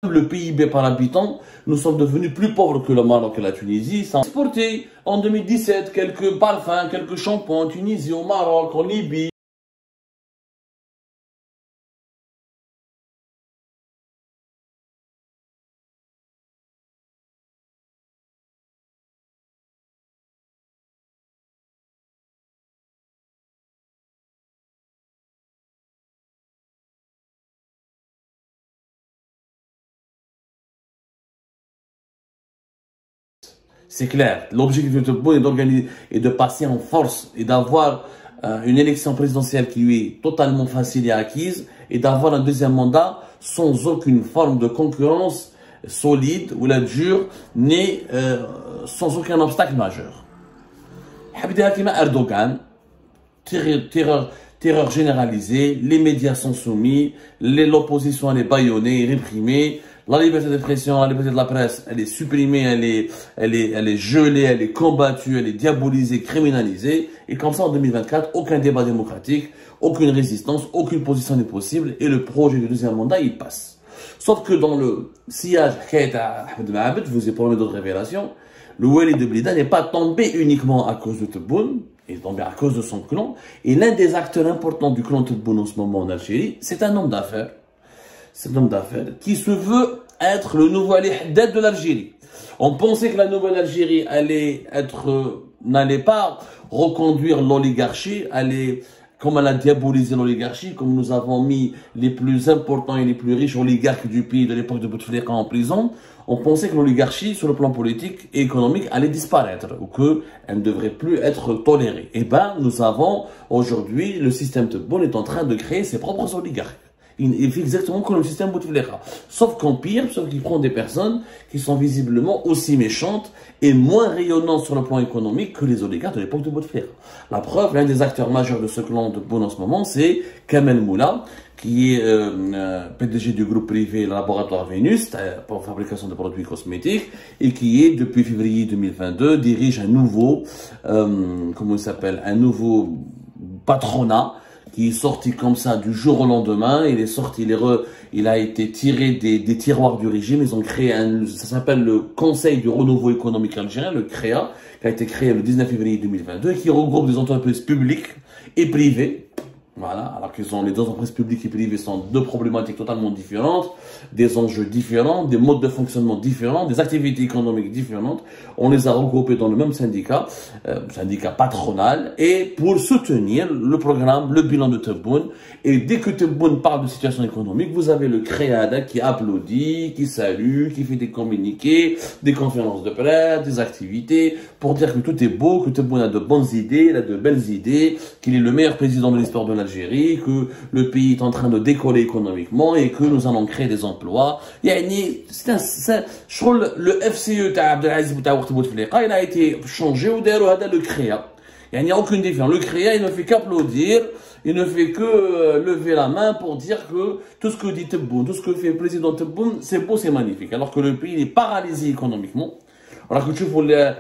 Le PIB par habitant, nous sommes devenus plus pauvres que le Maroc et la Tunisie. Ça a exporté en 2017 quelques parfums, quelques shampoings en Tunisie, au Maroc, en Libye. C'est clair. L'objectif de Tebboune est d'organiser et de passer en force et d'avoir une élection présidentielle qui lui est totalement facile et acquise et d'avoir un deuxième mandat sans aucune forme de concurrence solide ou la dure, ni sans aucun obstacle majeur. Erdogan, terreur généralisée, les médias sont soumis, l'opposition elle est bâillonnée, réprimée, la liberté d'expression, la liberté de la presse, elle est supprimée, elle est gelée, elle est combattue, elle est diabolisée, criminalisée. Et comme ça, en 2024, aucun débat démocratique, aucune résistance, aucune position n'est possible et le projet du deuxième mandat, il passe. Sauf que dans le sillage Ahmed Mahabed, je vous ai promis d'autres révélations, le Walid de Blida n'est pas tombé uniquement à cause de Tebboune, il est tombé à cause de son clan. Et l'un des acteurs importants du clan Tebboune en ce moment en Algérie, c'est un homme d'affaires. C'est un homme d'affaires qui se veut être le nouveau Ali Haddad de l'Algérie. On pensait que la nouvelle Algérie n'allait pas reconduire l'oligarchie, comme elle a diabolisé l'oligarchie, comme nous avons mis les plus importants et les plus riches oligarques du pays de l'époque de Bouteflika en prison, on pensait que l'oligarchie, sur le plan politique et économique, allait disparaître ou qu'elle ne devrait plus être tolérée. Eh bien, nous avons aujourd'hui, le système Tebboune est en train de créer ses propres oligarques. Il fait exactement comme le système Bouteflika. Sauf qu'en pire, sauf qu'il prend des personnes qui sont visiblement aussi méchantes et moins rayonnantes sur le plan économique que les oligarques de l'époque de Bouteflika. La preuve, l'un des acteurs majeurs de ce clan de Tebboune en ce moment, c'est Kamel Moula, qui est PDG du groupe privé Laboratoire Vénus, pour fabrication de produits cosmétiques, et qui est, depuis février 2022, dirige un nouveau, un nouveau patronat, qui est sorti comme ça du jour au lendemain. Il a été tiré des tiroirs du régime. Ils ont créé ça s'appelle le Conseil du renouveau économique algérien, le CREA, qui a été créé le 19 février 2022 et qui regroupe des entreprises publiques et privées. Voilà, alors que les deux entreprises publiques et privées sont deux problématiques totalement différentes, des enjeux différents, des modes de fonctionnement différents, des activités économiques différentes. On les a regroupés dans le même syndicat, syndicat patronal, et pour soutenir le programme, le bilan de Tebboune. Et dès que Tebboune parle de situation économique, vous avez le CREADA qui applaudit, qui salue, qui fait des communiqués, des conférences de presse, des activités, pour dire que tout est beau, que Tebboune a de bonnes idées, il a de belles idées, qu'il est le meilleur président de l'histoire de l'Algérie, que le pays est en train de décoller économiquement et que nous allons créer des emplois. Je trouve le FCE il a été changé au le CREA. Il n'y a aucune différence. Le CREA, il ne fait qu'applaudir, il ne fait que lever la main pour dire que tout ce que dit Tebboune, tout ce que fait le président Tebboune, c'est beau, c'est magnifique. Alors que le pays est paralysé économiquement. Alors que tu vois la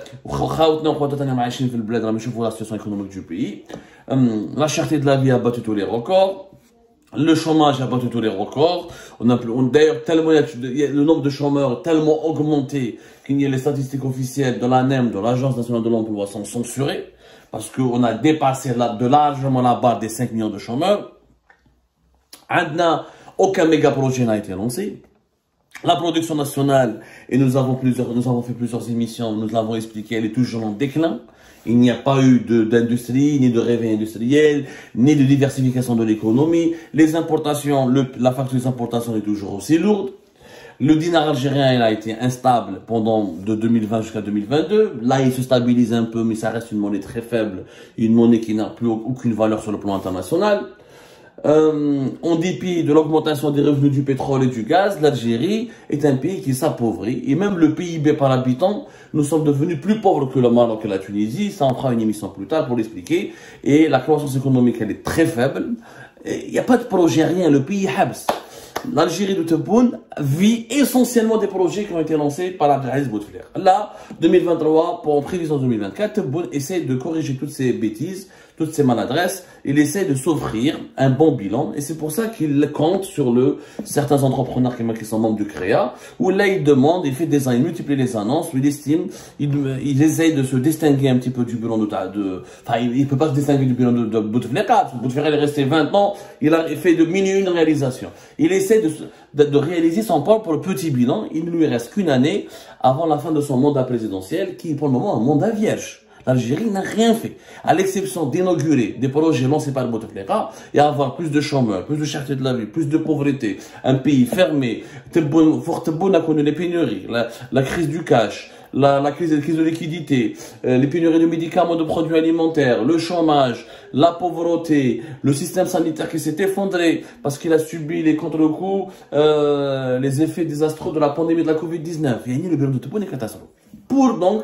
situation économique du pays, la cherté de la vie a battu tous les records, le chômage a battu tous les records. D'ailleurs, tellement le nombre de chômeurs tellement augmenté qu'il y a les statistiques officielles de l'ANEM, de l'Agence nationale de l'emploi, sont censurées parce qu'on a dépassé de largement la barre des 5 millions de chômeurs. Aucun méga projet n'a été lancé. La production nationale, et nous avons fait plusieurs émissions, nous l'avons expliqué, elle est toujours en déclin. Il n'y a pas eu d'industrie, ni de réveil industriel, ni de diversification de l'économie. Les importations, la facture des importations est toujours aussi lourde. Le dinar algérien, il a été instable de 2020 jusqu'à 2022. Là, il se stabilise un peu, mais ça reste une monnaie très faible, une monnaie qui n'a plus aucune valeur sur le plan international. En dépit de l'augmentation des revenus du pétrole et du gaz, l'Algérie est un pays qui s'appauvrit. Et même le PIB par habitant, nous sommes devenus plus pauvres que le Maroc et la Tunisie. Ça, on fera une émission plus tard pour l'expliquer. Et la croissance économique, elle est très faible. Il n'y a pas de projet, rien. Le pays habs. L'Algérie de Tebboune vit essentiellement des projets qui ont été lancés par Abdelaziz Bouteflika. Là, 2023, pour en prévision 2024, Tebboune essaie de corriger toutes ces bêtises, toutes ces maladresses, il essaie de s'offrir un bon bilan. Et c'est pour ça qu'il compte sur certains entrepreneurs qui sont membres du CREA, où là, il demande, il fait il multiplie les annonces, où il estime, il essaye de se distinguer un petit peu du bilan enfin, il peut pas se distinguer du bilan de Bouteflika. Bouteflika, il est resté 20 ans, il a fait de une réalisation. Il essaie de réaliser son plan pour le petit bilan. Il ne lui reste qu'une année avant la fin de son mandat présidentiel, qui est pour le moment un mandat vierge. L'Algérie n'a rien fait, à l'exception d'inaugurer des projets lancés par Bouteflika et avoir plus de chômeurs, plus de cherté de la vie, plus de pauvreté, un pays fermé. Fort Tebboune a connu les pénuries, la crise du cash, la crise de liquidité, les pénuries de médicaments, de produits alimentaires, le chômage, la pauvreté, le système sanitaire qui s'est effondré parce qu'il a subi les contre-coups, les effets désastreux de la pandémie de la Covid-19. Le bilan de Tebboune est catastrophique. Pour donc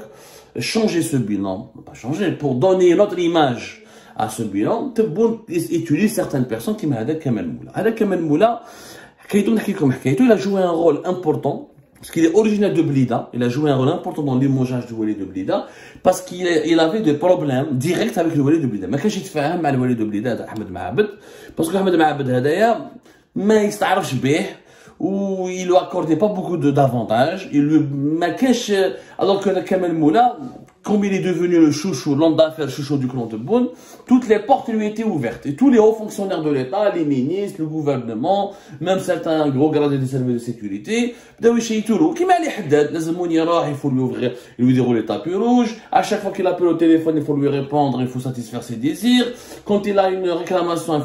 changer ce bilan, pas changer, pour donner une autre image à ce bilan, Tebboune utilise certaines personnes qui m'aident Kamel Moula. Avec Kamel Moula, il a joué un rôle important, parce qu'il est originaire de Blida, il a joué un rôle important dans limogeage du Wali de Blida, parce qu'il avait des problèmes directs avec le Wali de Blida. Mais quand j'ai fait avec le Wali de Blida, Ahmed Maabed, parce que Ahmed Maabed, ما يستعرفش به, où il lui accordait pas beaucoup d'avantages, alors que Kamel Moula, comme il est devenu le chouchou, l'homme d'affaires chouchou du clan Tebboune, toutes les portes lui étaient ouvertes. Et tous les hauts fonctionnaires de l'État, les ministres, le gouvernement, même certains gros gradés des services de sécurité, بداو يشيتولو كيما علي حداد لازم وين يروح il faut lui ouvrir, lui dérouler le tapis rouge. À chaque fois qu'il appelle au téléphone, il faut lui répondre, il faut satisfaire ses désirs. Quand il a une réclamation,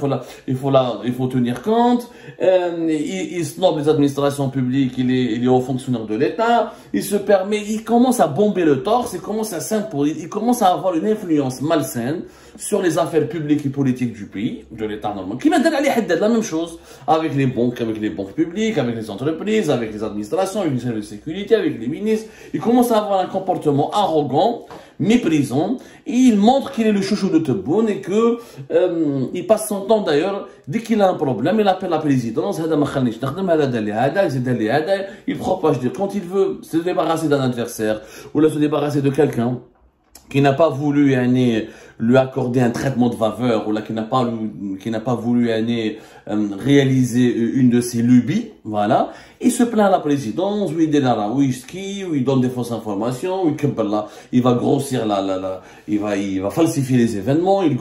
il faut tenir compte. Il snob les administrations publiques, il est haut fonctionnaire de l'État. Il commence à bomber le torse, il commence à avoir une influence malsaine sur les affaires publiques et politiques du pays, de l'État normal. Qui m'a donné la même chose avec les banques publiques, avec les entreprises, avec les administrations, avec les services de sécurité, avec les ministres. Il commence à avoir un comportement arrogant, méprisant, et il montre qu'il est le chouchou de Tebboune et que il passe son temps d'ailleurs, dès qu'il a un problème, il appelle la présidence, il propage quand il veut se débarrasser d'un adversaire ou se débarrasser de quelqu'un qui n'a pas voulu lui accorder un traitement de faveur ou là qui n'a pas voulu réaliser une de ses lubies, voilà, il se plaint à la présidence, où il donne la whisky, où il donne des fausses informations, où il va grossir il va falsifier les événements, il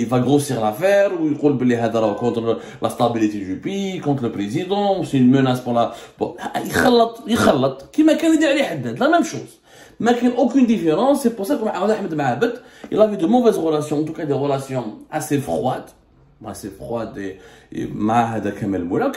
va grossir l'affaire, où il dit contre la stabilité du pays, contre le président, c'est une menace pour il khallat, qui m'a dit la même chose. Mais il n'y a aucune différence, c'est pour ça que Ahmed Maabed, il avait de mauvaises relations, en tout cas des relations assez froides et Mahada Kamel Moula,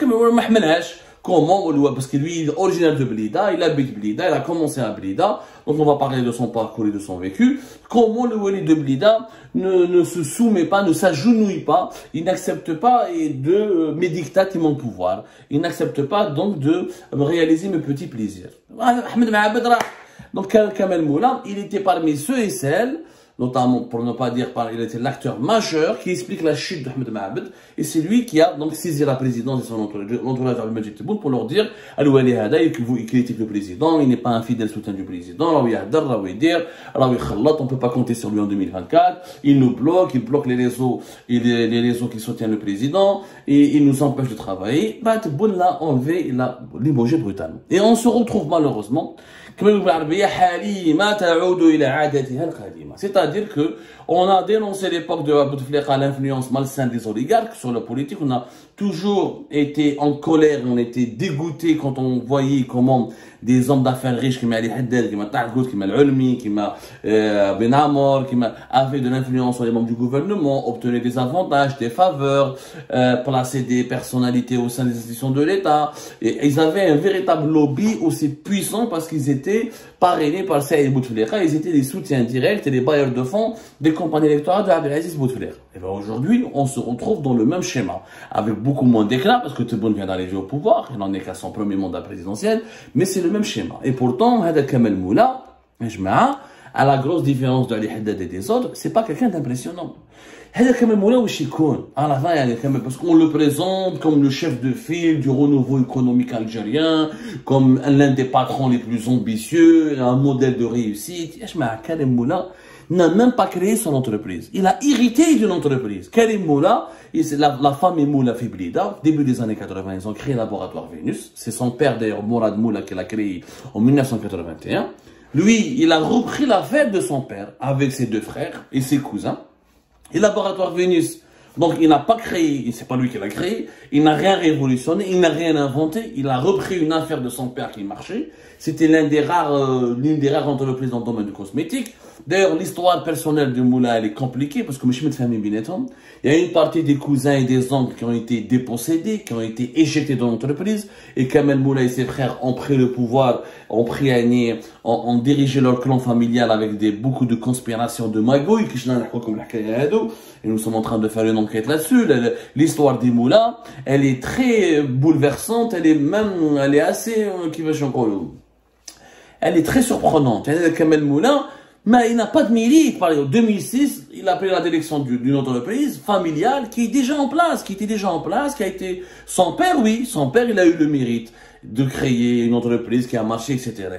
comment, parce que lui, il est originaire de Blida, il habite Blida, il a commencé à Blida, donc on va parler de son parcours et de son vécu. Comment le Wali de Blida ne se soumet pas, ne s'agenouille pas, il n'accepte pas de mes dictats et mon pouvoir. Il n'accepte pas donc de réaliser mes petits plaisirs. Ahmed Maabed, donc Kamel Moula, il était parmi ceux et celles, notamment pour ne pas dire il était l'acteur majeur qui explique la chute d'Ahmed Maabed, et c'est lui qui a donc saisi la présidence et son entourage à Majid Tebboune pour leur dire Al-Wali Hada, il critique le président, il n'est pas un fidèle soutien du président, on ne peut pas compter sur lui en 2024, il nous bloque, il bloque les réseaux qui soutiennent le président, et il nous empêche de travailler. Tebboune l'a enlevé, il l'a limogé brutalement. Et on se retrouve malheureusement, c'est-à-dire que on a dénoncé l'époque de Bouteflika, l'influence malsaine des oligarques sur la politique. On a toujours été en colère, on était dégoûté quand on voyait comment des hommes d'affaires riches qui Ali Haddad, qui Targout, qui Al-Ulmi, qui Ben Amor, qui avaient de l'influence sur les membres du gouvernement, obtenaient des avantages, des faveurs, plaçaient des personnalités au sein des institutions de l'État. Et ils avaient un véritable lobby aussi puissant parce qu'ils étaient parrainés par Saïd Bouteflika, ils étaient des soutiens directs et des bailleurs de fonds des campagnes électorales de Abdelaziz Bouteflika. Et bien aujourd'hui, on se retrouve dans le même schéma, avec beaucoup moins d'éclat, parce que Tebboune vient d'arriver au pouvoir, il n'en est qu'à son premier mandat présidentiel, mais c'est le même schéma. Et pourtant, Hada Kamel Moula, à la grosse différence de Ali Haddad et des autres, c'est pas quelqu'un d'impressionnant. Hada Kamel Moula ou Chikoun, à la fin, parce qu'on le présente comme le chef de file du renouveau économique algérien, comme l'un des patrons les plus ambitieux, un modèle de réussite. Kamel Moula, n'a même pas créé son entreprise. Il a hérité d'une entreprise. Karim Moula, la famille Moula Fiblida, début des années 80, ils ont créé le laboratoire Vénus. C'est son père d'ailleurs, Mourad Moula, qui l'a créé en 1981. Lui, il a repris l'affaire de son père avec ses deux frères et ses cousins. Et le laboratoire Vénus, donc il n'a pas créé, c'est pas lui qui l'a créé, il n'a rien révolutionné, il n'a rien inventé, il a repris une affaire de son père qui marchait. C'était l'une des rares entreprises dans le domaine du cosmétique. D'ailleurs, l'histoire personnelle de Moula, elle est compliquée parce que je suis de famille Bineton. Il y a une partie des cousins et des oncles qui ont été dépossédés, qui ont été éjectés de l'entreprise. Et Kamel Moula et ses frères ont pris le pouvoir, ont dirigé leur clan familial avec beaucoup de conspirations de magouilles. Et nous sommes en train de faire une enquête là-dessus. L'histoire des Moula, elle est très bouleversante, elle est assez, elle est très surprenante. Kamel Moula, mais il n'a pas de mérite. Par exemple, en 2006, il a pris la direction d'une entreprise familiale qui est déjà en place, qui a été son père, oui, son père, il a eu le mérite de créer une entreprise qui a marché, etc.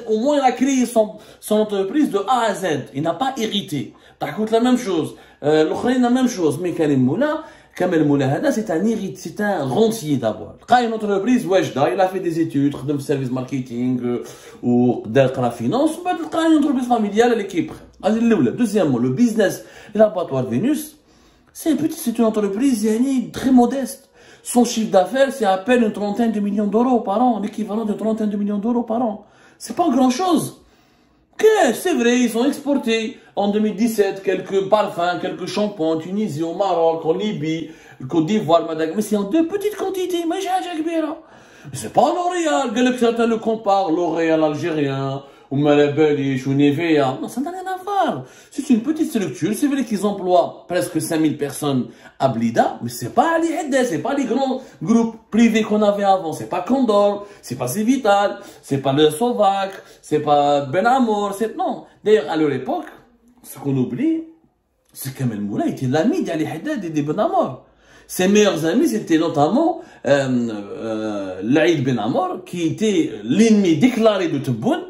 Au moins, il a créé son entreprise de A à Z. Il n'a pas hérité. T'as la même chose. L'autre, la même chose. Mais Karim Moula, Kamel Moula, c'est un rentier d'abord. Il a une entreprise, il a fait des études, de service marketing ou de la finance, il a une entreprise familiale à l'équipe. Deuxièmement, le business, le laboratoire Vénus, c'est une entreprise très modeste. Son chiffre d'affaires, c'est à peine une trentaine de millions d'euros par an, l'équivalent de 30 de millions d'euros par an. C'est pas grand chose. C'est vrai, ils ont exporté en 2017 quelques parfums, quelques shampoings en Tunisie, au Maroc, en Libye, Côte d'Ivoire, Madagascar, mais c'est en de petites quantités, mais c'est pas L'Oréal, certains le comparent, L'Oréal algérien, ou Malabelish, ou Nivea. Non, ça n'a rien à voir. C'est une petite structure, c'est vrai qu'ils emploient presque 5000 personnes à Blida, mais c'est pas les Heddes, c'est pas les grands groupes privés qu'on avait avant, c'est pas Condor, c'est pas Civital, c'est pas le Sovac, c'est pas Ben Amor, non. D'ailleurs, à leur époque, ce qu'on oublie, c'est que Kamel Moula était l'ami d'Ali Haddad et de Ben Amor. Ses meilleurs amis, c'était notamment Laïd Ben Amor, qui était l'ennemi déclaré de Tebboune,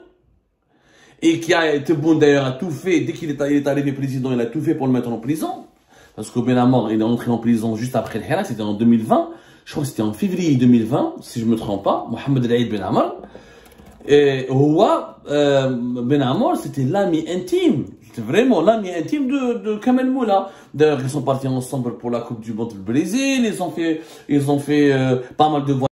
et qui Tebboune d'ailleurs a tout fait, dès qu'il est arrivé président, il a tout fait pour le mettre en prison. Parce que Ben Amor, il est entré en prison juste après le Hirak, c'était en 2020. Je crois que c'était en février 2020, si je ne me trompe pas. Mohamed Laïd Ben Amor. Et Ben Amor, c'était l'ami intime. C'était vraiment l'ami intime de Kamel Moula. D'ailleurs, ils sont partis ensemble pour la Coupe du Monde du Brésil. Ils ont fait pas mal de voyages.